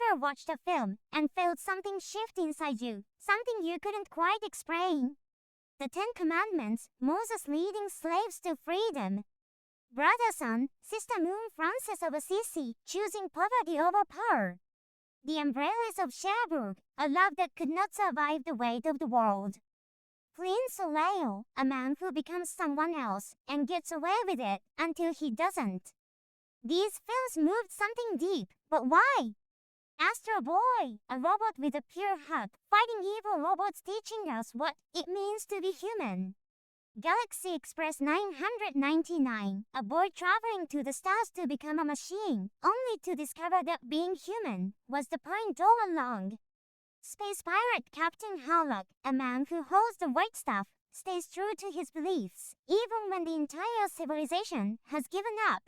ever watched a film and felt something shift inside you, something you couldn't quite explain? The 10 Commandments, Moses leading slaves to freedom. Brother Sun, Sister Moon Francis of Assisi, choosing poverty over power. The Umbrellas of Cherbourg, a love that could not survive the weight of the world. Clean Soleil, a man who becomes someone else and gets away with it until he doesn't. These films moved something deep, but why? Astro Boy, a robot with a pure heart, fighting evil robots teaching us what it means to be human. Galaxy Express 999, a boy traveling to the stars to become a machine, only to discover that being human was the point all along. Space Pirate Captain Harlock, a man who holds the white stuff, stays true to his beliefs, even when the entire civilization has given up.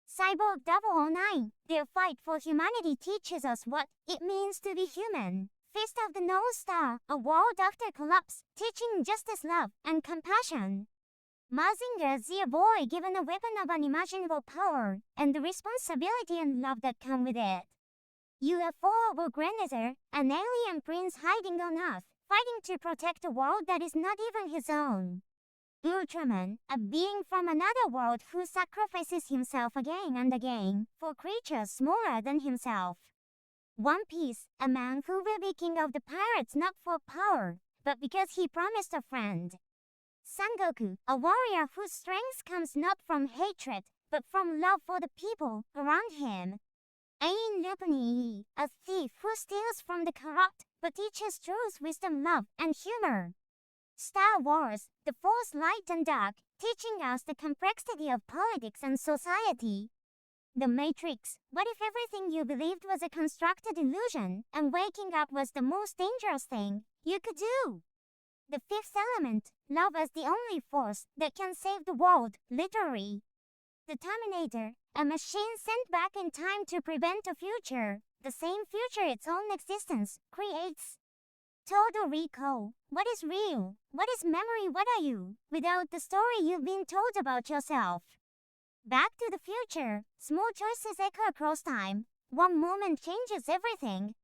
Cyborg 009, their fight for humanity teaches us what it means to be human. Fist of the North Star, a world after collapse, teaching justice, love, and compassion. Mazinger Z, a boy given a weapon of unimaginable power, and the responsibility and love that come with it. UFO over Grenadier, an alien prince hiding on Earth, fighting to protect a world that is not even his own. Ultraman, a being from another world who sacrifices himself again and again for creatures smaller than himself. One Piece, a man who will be king of the pirates not for power, but because he promised a friend. Sangoku, a warrior whose strength comes not from hatred, but from love for the people around him. Ain Lupini, a thief who steals from the corrupt, but teaches truth, wisdom, love, and humor. Star Wars, the Force light and dark, teaching us the complexity of politics and society. The Matrix, what if everything you believed was a constructed illusion, and waking up was the most dangerous thing you could do? The Fifth Element, love as the only force that can save the world, literally. The Terminator, a machine sent back in time to prevent a future, the same future its own existence creates. Total Recall, what is real? What is memory? What are you, without the story you've been told about yourself? Back to the Future, small choices echo across time. One moment changes everything.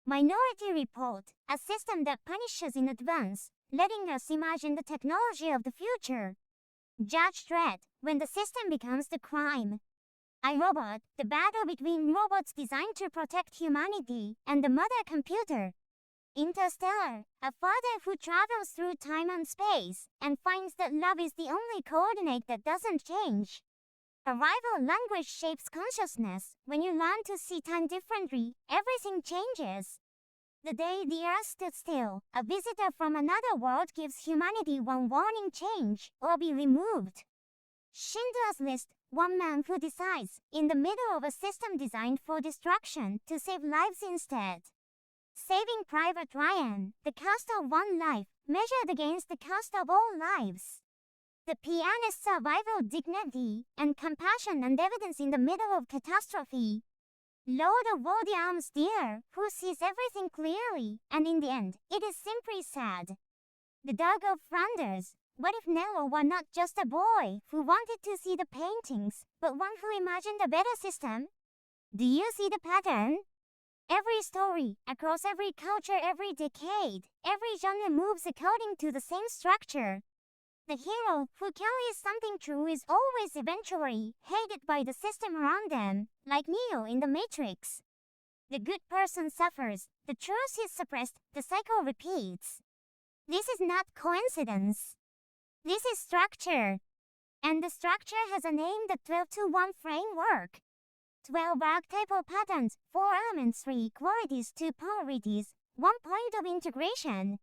Minority Report, a system that punishes in advance, letting us imagine the technology of the future. Judge Dredd, when the system becomes the crime. iRobot, the battle between robots designed to protect humanity and the mother computer. Interstellar, a father who travels through time and space and finds that love is the only coordinate that doesn't change. Arrival language shapes consciousness. When you learn to see time differently, everything changes. The day the Earth stood still, a visitor from another world gives humanity one warning: change or be removed. Schindler's List, one man who decides, in the middle of a system designed for destruction, to save lives instead. Saving Private Ryan, the cost of one life, measured against the cost of all lives. The pianist's survival, dignity, and compassion and evidence in the middle of catastrophe. Lord of all the Arms Dealer, who sees everything clearly, and in the end, it is simply sad. The Dog of Flanders, what if Nello were not just a boy who wanted to see the paintings, but one who imagined a better system? Do you see the pattern? Every story, across every culture, every decade, every genre moves according to the same structure. The hero who carries something true is always eventually hated by the system around them, like Neo in the Matrix. The good person suffers, the truth is suppressed, the cycle repeats. This is not coincidence. This is structure. And the structure has a name: the 12-to-1 framework. 12 archetypal patterns, 4 elements, 3 qualities, 2 polarities, 1 point of integration.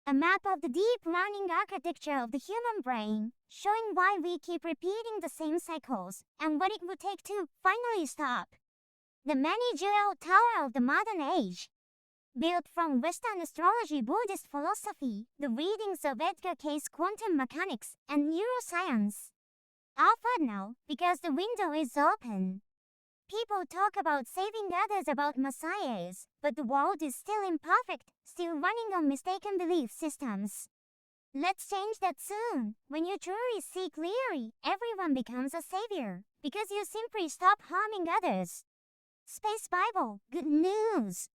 A map of the deep learning architecture of the human brain, showing why we keep repeating the same cycles, and what it would take to finally stop. The many-jeweled tower of the modern age. Built from Western astrology, Buddhist philosophy, the readings of Edgar Cayce's quantum mechanics, and neuroscience. Offered now, because the window is open. People talk about saving others, about messiahs, but the world is still imperfect, still running on mistaken belief systems. Let's change that soon. When you truly see clearly, everyone becomes a savior, because you simply stop harming others. Space Bible, good news. lose.